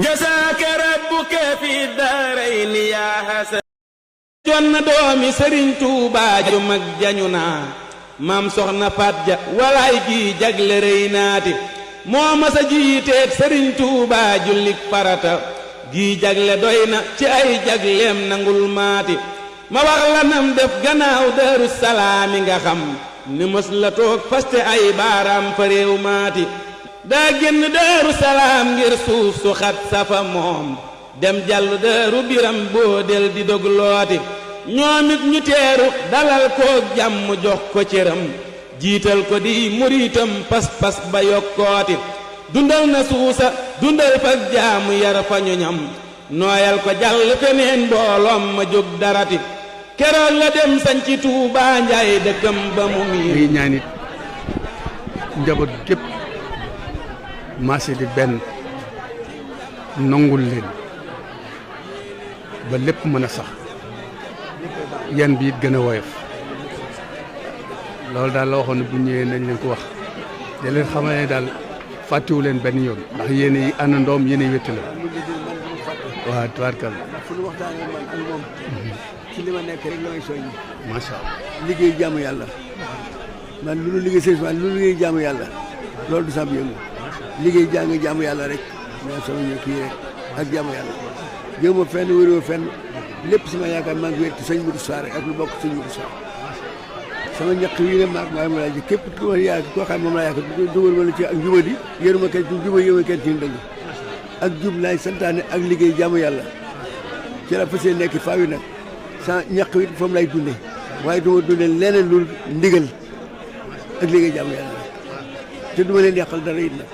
jasaaka rabbuka fi daarayni yaa hasan jonna doomi sëriñ Tuubaa ju mag jañu naa maam soxna Faat Ja walaay gi jagle rëy naati moo masa jiiteet sëriñ Tuubaa jullik farata gi jagle doy na ci ay jagleem nangul maati ma wax la nam def gannaaw Daaru Salaami nga xam ni mës la toog faste ay baaraam fa réew maati daa génn Daaru Salaam ngir suuf su xat safa moom dem jàll Daaru Biram boo del di dog looti ñoomit ñu teeru dalal koog jàmm jox ko cëram jiital ko di muritam pas-pas ba yokkooti dundal na suusa dundal fak jaamu yar fa ñu ñam nooyal ko jàll feneen mbooloom ma jóg darati keroog la dem sañci Tuubaa Njaay dëkkam ba mu miin ngi ñaanit njaboot gépp maase di benn nongul leen ba lépp mën a sax yan bi it gën a woyof loolu daal la waxoon ne bu ñëwee nañ leen ko wax da leen xamal ne daal fàttewu leen benn yoon ndax yéen yi àndandoom yéen yi wétti la waaw tubaarkal fu ñu waxtaanee man ak moom ci li ma nekk rek la may soññi macha allah liggéey jaamu yàlla man lu nu liggéey sëñ man lu nu liggéey jaamu yàlla loolu du sam yëngu liggéey jaamu yàlla rek mais sama ñëw kii rek ak jaamu yàlla jëw ma fenn wéréo fenn lépp sama yaakaar maa ngi wér ci sëñ Modou Sarr ak lu bokk sëñ Modou Sarr sama ñaq yi ne maag maay ma laaj képp ku ma yaakaar koo xam moom laa yaakaar dugal ma la ci ak njubadi yëruma kenn ci njubadi yëruma kenn ci dëgg ak jub laay santaane ak liggéey jaamu yàlla ci la fas yéene nekk faaw yi nag sa ñaq wi foofu lay dunde waaye du ma dundee leneen lu ndigal ak liggéey jaamu yàlla te du ma leen yàqal dara it nag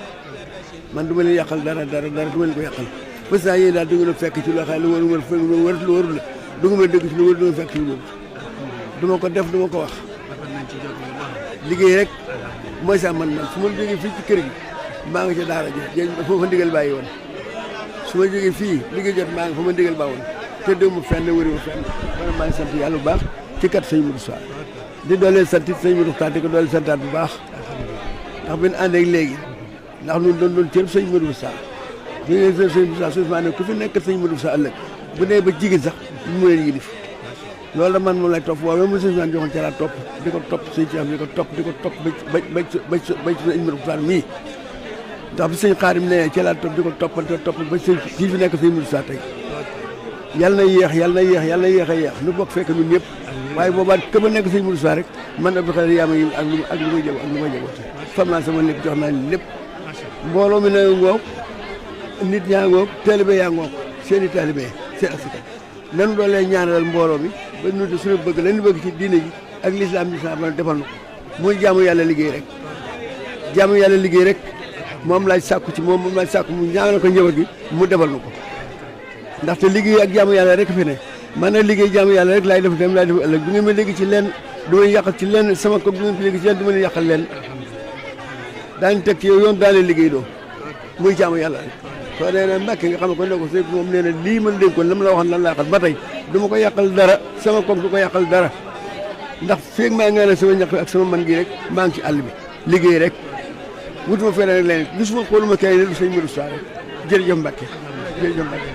man du ma leen yàqal dara du ma leen ko yàqal parce que yéen daal du ngeen a fekk ci loo xam ne lu warul la du nga ma dégg ci lu war du nga fekk ci lu warul du ma ko def du ma ko wax liggéey rek mooy sax man su ma jógee fii ci kër gi maa ngi ca daara ji foofa ndigal bàyyi woon su ma jógee fii liggéey jot maa ngi fa ma ndigal bàyyi woon te déw ma fenn wëri ma fenn kon maa ngi sant yàlla bu baax ci kat sëñ Modou Sarr di dooleel sant it sëñ Modou Sarr di ko dooleel santaat bu baax ndax bi ñu ànd ak léegi ndax ñun doon cër sëñ Modou Sarr bi nga sëñ Modou Sarr suuf maa ne ku fi nekk sëñ Modou Sarr ëllëg bu nee ba jigéen sax mu leen yilif loolu la man moom lay topp waaw même mu sëñ Modou joxoon ca laa topp di ko topp sëñ ci am di ko topp ba sëñ Modou Sarr mii ndax bi sëñ Xaadim ne ca laa topp di ko topp ba sëñ kii fi nekk sëñ Modou Sarr tey yàlla na yéex a yéex nu bokk fekk ñun ñëpp waaye boobaa ka ba nekk sëñ Modou Sarr rek man Abdou Khadre yaa ma yi ak lu may jëw ak lu may jëw fam naa sama lépp jox naa lépp mbooloo mi na ngoog nit ñaa ngoog taalibe yaa ngoog seeni taalibe seen asika nanu doon lay ñaanal mbooloo mi ba nu suñu bëgg lañu bëgg ci diine ji ak lislaam ba defal na ko mooy jaamu yàlla liggéey rek moom laaj sàkku ci moom laaj sàkku mu ñaanal ko njaboot gi mu defal na ko ndaxte liggéey ak jaamu yàlla rek fi ne man nag liggéey jaamu yàlla rek laay def dem laay def ëllëg du ngeen ma dégg ci lenn du ma yàqal ci lenn sama ko du ngeen fi dégg ci lenn du ma leen yàqal lenn daañu teg ci yow yoon daa leen liggéey doo muy jaamu yàlla rek soo dee na Mbàkke nga xam ne ko ne ko sëy moom nee na lii man dégg ko la ma la waxoon lan laa yàqal ba tey du ma ko yàqal dara sama koog du ko yàqal dara ndax feeg maa ngi ne sama ñaq ak sama man gi rek maa ngi ci àll bi liggéey rek wutuma feneen rek leneen gisuma xooluma kay ne du sëñ Modou Sarr rek jërëjëf Mbàkke jërëjëf Mbàkke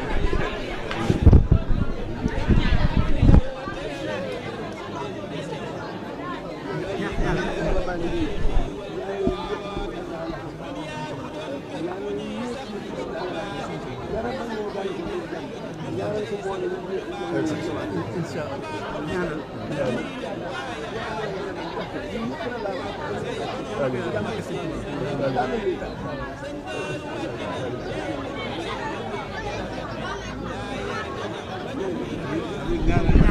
Amiin.